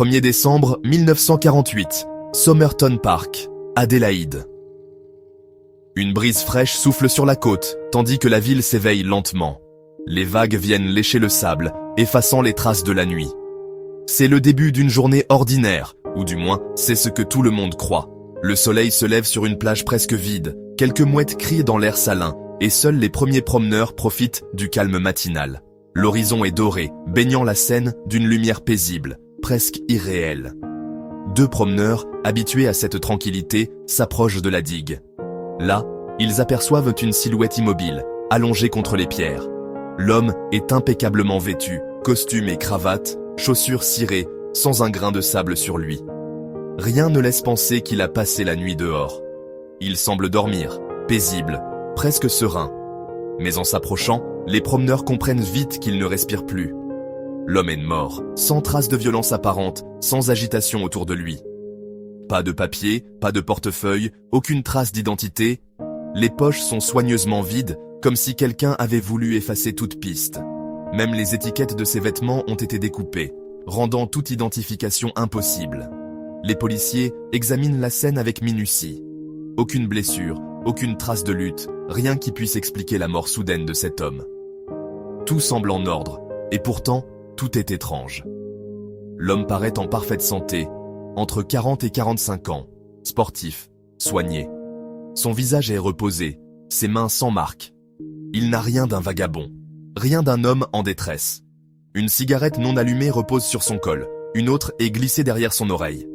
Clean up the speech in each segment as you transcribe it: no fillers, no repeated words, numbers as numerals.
1er décembre 1948, Somerton Park, Adélaïde. Une brise fraîche souffle sur la côte, tandis que la ville s'éveille lentement. Les vagues viennent lécher le sable, effaçant les traces de la nuit. C'est le début d'une journée ordinaire, ou du moins, c'est ce que tout le monde croit. Le soleil se lève sur une plage presque vide, quelques mouettes crient dans l'air salin, et seuls les premiers promeneurs profitent du calme matinal. L'horizon est doré, baignant la Seine d'une lumière paisible, presque irréelle. Deux promeneurs, habitués à cette tranquillité, s'approchent de la digue. Là, ils aperçoivent une silhouette immobile, allongée contre les pierres. L'homme est impeccablement vêtu, costume et cravate, chaussures cirées, sans un grain de sable sur lui. Rien ne laisse penser qu'il a passé la nuit dehors. Il semble dormir, paisible, presque serein. Mais en s'approchant, les promeneurs comprennent vite qu'il ne respire plus. L'homme est mort, sans trace de violence apparente, sans agitation autour de lui. Pas de papier, pas de portefeuille, aucune trace d'identité. Les poches sont soigneusement vides, comme si quelqu'un avait voulu effacer toute piste. Même les étiquettes de ses vêtements ont été découpées, rendant toute identification impossible. Les policiers examinent la scène avec minutie. Aucune blessure, aucune trace de lutte, rien qui puisse expliquer la mort soudaine de cet homme. Tout semble en ordre, et pourtant, tout est étrange. L'homme paraît en parfaite santé, entre 40 et 45 ans, sportif, soigné. Son visage est reposé, ses mains sans marque. Il n'a rien d'un vagabond, rien d'un homme en détresse. Une cigarette non allumée repose sur son col, une autre est glissée derrière son oreille.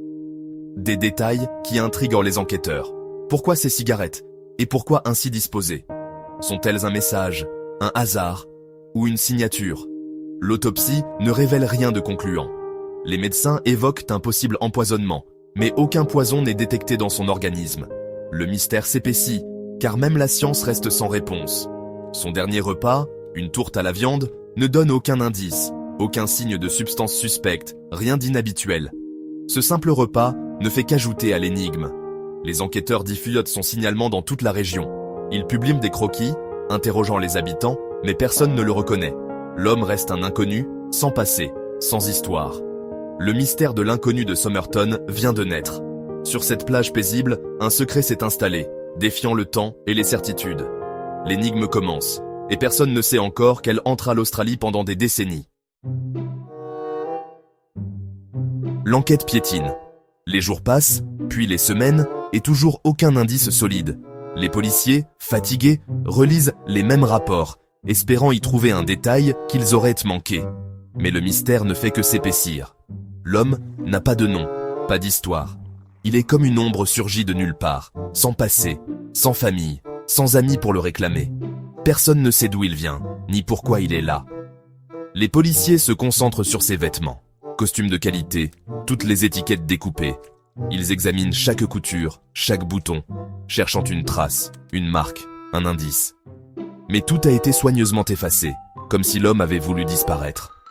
Des détails qui intriguent les enquêteurs. Pourquoi ces cigarettes? Et pourquoi ainsi disposées? Sont-elles un message, un hasard ou une signature? L'autopsie ne révèle rien de concluant. Les médecins évoquent un possible empoisonnement, mais aucun poison n'est détecté dans son organisme. Le mystère s'épaissit, car même la science reste sans réponse. Son dernier repas, une tourte à la viande, ne donne aucun indice, aucun signe de substance suspecte, rien d'inhabituel. Ce simple repas ne fait qu'ajouter à l'énigme. Les enquêteurs diffusent son signalement dans toute la région. Ils publient des croquis, interrogeant les habitants, mais personne ne le reconnaît. L'homme reste un inconnu, sans passé, sans histoire. Le mystère de l'inconnu de Somerton vient de naître. Sur cette plage paisible, un secret s'est installé, défiant le temps et les certitudes. L'énigme commence, et personne ne sait encore qu'elle entre à l'Australie pendant des décennies. L'enquête piétine. Les jours passent, puis les semaines, et toujours aucun indice solide. Les policiers, fatigués, relisent les mêmes rapports, espérant y trouver un détail qu'ils auraient manqué. Mais le mystère ne fait que s'épaissir. L'homme n'a pas de nom, pas d'histoire. Il est comme une ombre surgie de nulle part, sans passé, sans famille, sans amis pour le réclamer. Personne ne sait d'où il vient, ni pourquoi il est là. Les policiers se concentrent sur ses vêtements. Costumes de qualité, toutes les étiquettes découpées. Ils examinent chaque couture, chaque bouton, cherchant une trace, une marque, un indice. Mais tout a été soigneusement effacé, comme si l'homme avait voulu disparaître.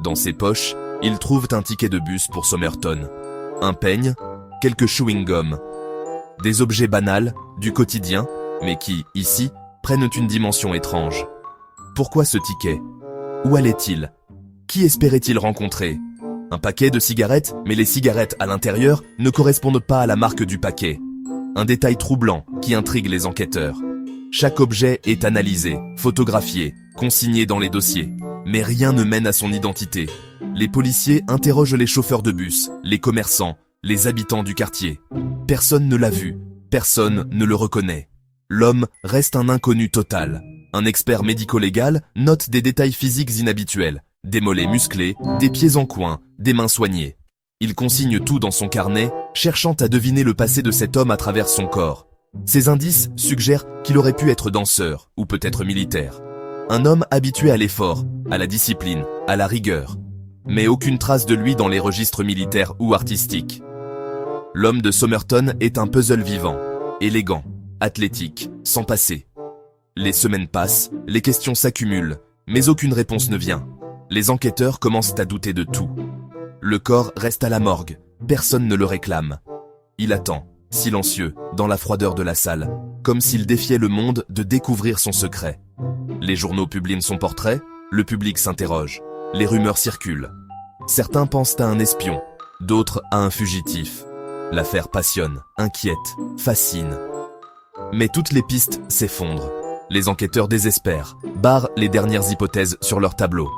Dans ses poches, ils trouvent un ticket de bus pour Somerton, un peigne, quelques chewing-gums, des objets banals, du quotidien, mais qui, ici, prennent une dimension étrange. Pourquoi ce ticket? Où allait-il? Qui espérait-il rencontrer? Un paquet de cigarettes, mais les cigarettes à l'intérieur ne correspondent pas à la marque du paquet. Un détail troublant qui intrigue les enquêteurs. Chaque objet est analysé, photographié, consigné dans les dossiers. Mais rien ne mène à son identité. Les policiers interrogent les chauffeurs de bus, les commerçants, les habitants du quartier. Personne ne l'a vu, personne ne le reconnaît. L'homme reste un inconnu total. Un expert médico-légal note des détails physiques inhabituels. Des mollets musclés, des pieds en coin, des mains soignées. Il consigne tout dans son carnet, cherchant à deviner le passé de cet homme à travers son corps. Ces indices suggèrent qu'il aurait pu être danseur, ou peut-être militaire. Un homme habitué à l'effort, à la discipline, à la rigueur. Mais aucune trace de lui dans les registres militaires ou artistiques. L'homme de Somerton est un puzzle vivant, élégant, athlétique, sans passé. Les semaines passent, les questions s'accumulent, mais aucune réponse ne vient. Les enquêteurs commencent à douter de tout. Le corps reste à la morgue, personne ne le réclame. Il attend, silencieux, dans la froideur de la salle, comme s'il défiait le monde de découvrir son secret. Les journaux publient son portrait, le public s'interroge, les rumeurs circulent. Certains pensent à un espion, d'autres à un fugitif. L'affaire passionne, inquiète, fascine. Mais toutes les pistes s'effondrent. Les enquêteurs désespèrent, barrent les dernières hypothèses sur leur tableau.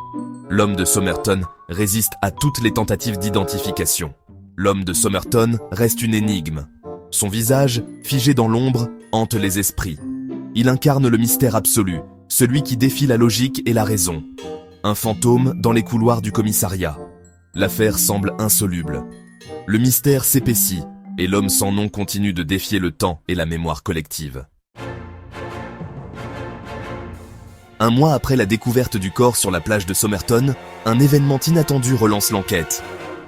L'homme de Somerton résiste à toutes les tentatives d'identification. L'homme de Somerton reste une énigme. Son visage, figé dans l'ombre, hante les esprits. Il incarne le mystère absolu, celui qui défie la logique et la raison. Un fantôme dans les couloirs du commissariat. L'affaire semble insoluble. Le mystère s'épaissit, et l'homme sans nom continue de défier le temps et la mémoire collective. Un mois après la découverte du corps sur la plage de Somerton, un événement inattendu relance l'enquête.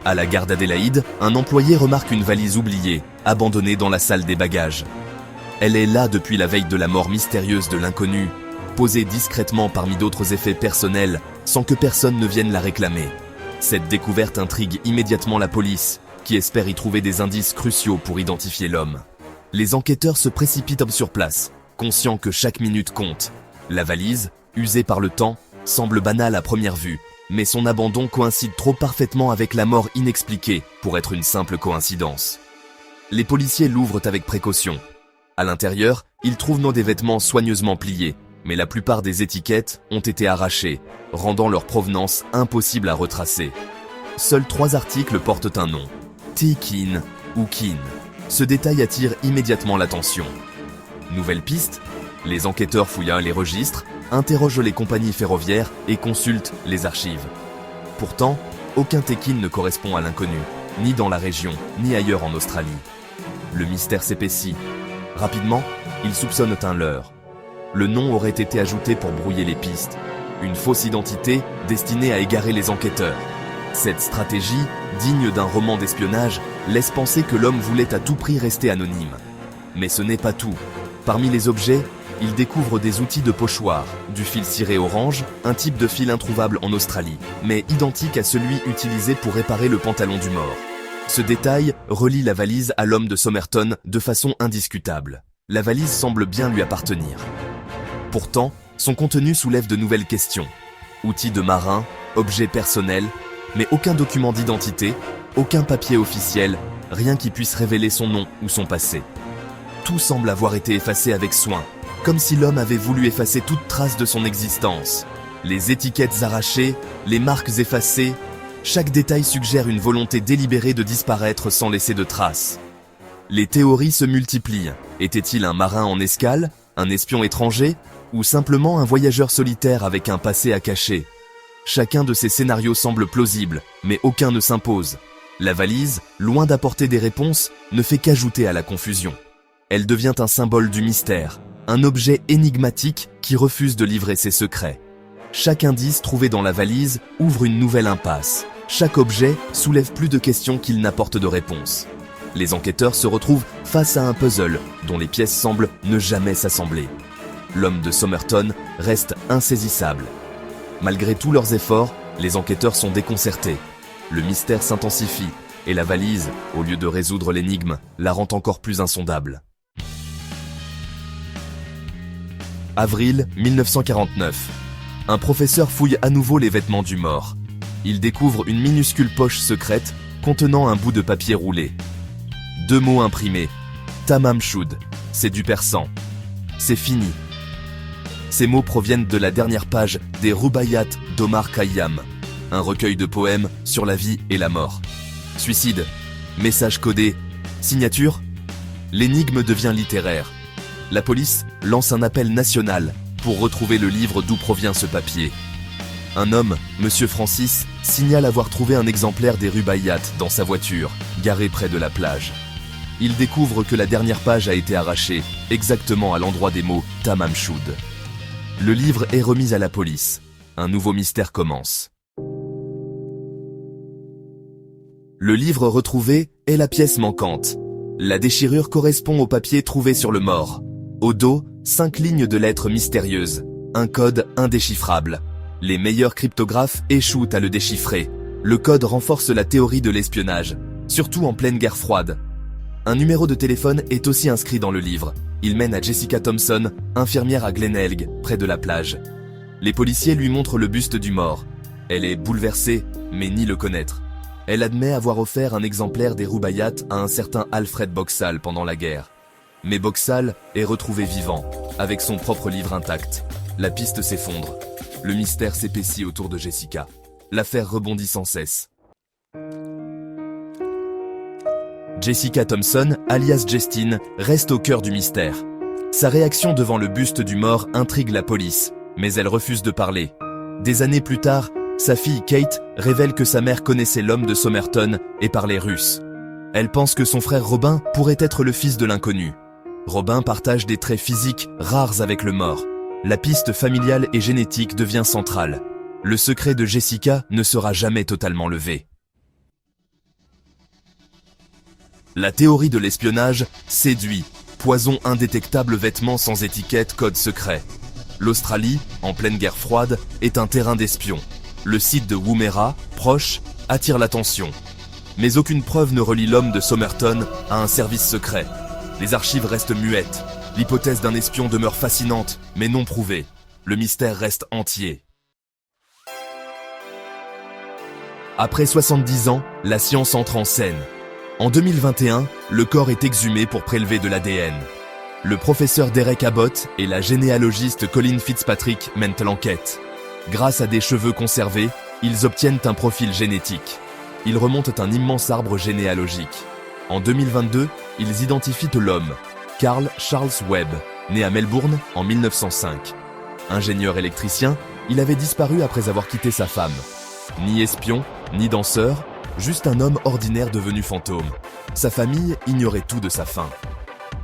À la gare d'Adélaïde, un employé remarque une valise oubliée, abandonnée dans la salle des bagages. Elle est là depuis la veille de la mort mystérieuse de l'inconnu, posée discrètement parmi d'autres effets personnels, sans que personne ne vienne la réclamer. Cette découverte intrigue immédiatement la police, qui espère y trouver des indices cruciaux pour identifier l'homme. Les enquêteurs se précipitent sur place, conscients que chaque minute compte. La valise, usée par le temps, semble banale à première vue, mais son abandon coïncide trop parfaitement avec la mort inexpliquée pour être une simple coïncidence. Les policiers l'ouvrent avec précaution. À l'intérieur, ils trouvent des vêtements soigneusement pliés, mais la plupart des étiquettes ont été arrachées, rendant leur provenance impossible à retracer. Seuls 3 articles portent un nom, Tekin ou Kin. Ce détail attire immédiatement l'attention. Nouvelle piste, les enquêteurs fouillent les registres, interrogent les compagnies ferroviaires et consultent les archives. Pourtant, aucun Tekin ne correspond à l'inconnu, ni dans la région, ni ailleurs en Australie. Le mystère s'épaissit. Rapidement, ils soupçonnent un leurre. Le nom aurait été ajouté pour brouiller les pistes. Une fausse identité destinée à égarer les enquêteurs. Cette stratégie, digne d'un roman d'espionnage, laisse penser que l'homme voulait à tout prix rester anonyme. Mais ce n'est pas tout. Parmi les objets, il découvre des outils de pochoir, du fil ciré orange, un type de fil introuvable en Australie, mais identique à celui utilisé pour réparer le pantalon du mort. Ce détail relie la valise à l'homme de Somerton de façon indiscutable. La valise semble bien lui appartenir. Pourtant, son contenu soulève de nouvelles questions. Outils de marin, objets personnels, mais aucun document d'identité, aucun papier officiel, rien qui puisse révéler son nom ou son passé. Tout semble avoir été effacé avec soin, comme si l'homme avait voulu effacer toute trace de son existence. Les étiquettes arrachées, les marques effacées, chaque détail suggère une volonté délibérée de disparaître sans laisser de traces. Les théories se multiplient. Était-il un marin en escale, un espion étranger, ou simplement un voyageur solitaire avec un passé à cacher? Chacun de ces scénarios semble plausible, mais aucun ne s'impose. La valise, loin d'apporter des réponses, ne fait qu'ajouter à la confusion. Elle devient un symbole du mystère, un objet énigmatique qui refuse de livrer ses secrets. Chaque indice trouvé dans la valise ouvre une nouvelle impasse. Chaque objet soulève plus de questions qu'il n'apporte de réponses. Les enquêteurs se retrouvent face à un puzzle dont les pièces semblent ne jamais s'assembler. L'homme de Somerton reste insaisissable. Malgré tous leurs efforts, les enquêteurs sont déconcertés. Le mystère s'intensifie et la valise, au lieu de résoudre l'énigme, la rend encore plus insondable. Avril 1949. Un professeur fouille à nouveau les vêtements du mort. Il découvre une minuscule poche secrète contenant un bout de papier roulé. 2 mots imprimés. Tamam Shud, c'est du persan. C'est fini. Ces mots proviennent de la dernière page des Rubaiyat d'Omar Khayyam, un recueil de poèmes sur la vie et la mort. Suicide, message codé, signature. L'énigme devient littéraire. La police lance un appel national pour retrouver le livre d'où provient ce papier. Un homme, Monsieur Francis, signale avoir trouvé un exemplaire des Rubaiyat dans sa voiture, garée près de la plage. Il découvre que la dernière page a été arrachée, exactement à l'endroit des mots Tamam Shud. Le livre est remis à la police. Un nouveau mystère commence. Le livre retrouvé est la pièce manquante. La déchirure correspond au papier trouvé sur le mort. Au dos, 5 lignes de lettres mystérieuses. Un code indéchiffrable. Les meilleurs cryptographes échouent à le déchiffrer. Le code renforce la théorie de l'espionnage, surtout en pleine guerre froide. Un numéro de téléphone est aussi inscrit dans le livre. Il mène à Jessica Thompson, infirmière à Glenelg, près de la plage. Les policiers lui montrent le buste du mort. Elle est bouleversée, mais nie le connaître. Elle admet avoir offert un exemplaire des Rubaiyat à un certain Alfred Boxall pendant la guerre. Mais Boxall est retrouvé vivant, avec son propre livre intact. La piste s'effondre. Le mystère s'épaissit autour de Jessica. L'affaire rebondit sans cesse. Jessica Thompson, alias Jestine, reste au cœur du mystère. Sa réaction devant le buste du mort intrigue la police, mais elle refuse de parler. Des années plus tard, sa fille Kate révèle que sa mère connaissait l'homme de Somerton et parlait russe. Elle pense que son frère Robin pourrait être le fils de l'inconnu. Robin partage des traits physiques rares avec le mort. La piste familiale et génétique devient centrale. Le secret de Jessica ne sera jamais totalement levé. La théorie de l'espionnage séduit. Poison indétectable, vêtements sans étiquette, code secret. L'Australie, en pleine guerre froide, est un terrain d'espions. Le site de Woomera, proche, attire l'attention. Mais aucune preuve ne relie l'homme de Somerton à un service secret. Les archives restent muettes. L'hypothèse d'un espion demeure fascinante, mais non prouvée. Le mystère reste entier. Après 70 ans, la science entre en scène. En 2021, le corps est exhumé pour prélever de l'ADN. Le professeur Derek Abbott et la généalogiste Colin Fitzpatrick mènent l'enquête. Grâce à des cheveux conservés, ils obtiennent un profil génétique. Ils remontent un immense arbre généalogique. En 2022, ils identifient l'homme, Carl Charles Webb, né à Melbourne en 1905. Ingénieur électricien, il avait disparu après avoir quitté sa femme. Ni espion, ni danseur, juste un homme ordinaire devenu fantôme. Sa famille ignorait tout de sa fin.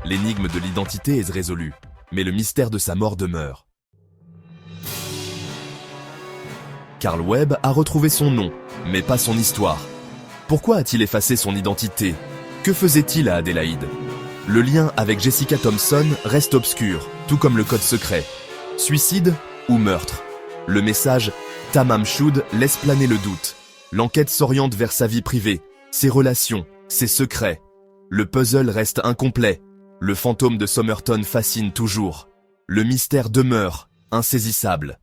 L'énigme de l'identité est résolue, mais le mystère de sa mort demeure. Carl Webb a retrouvé son nom, mais pas son histoire. Pourquoi a-t-il effacé son identité? Que faisait-il à Adélaïde? Le lien avec Jessica Thompson reste obscur, tout comme le code secret. Suicide ou meurtre? Le message « Tamam Shud » laisse planer le doute. L'enquête s'oriente vers sa vie privée, ses relations, ses secrets. Le puzzle reste incomplet. Le fantôme de Somerton fascine toujours. Le mystère demeure, insaisissable.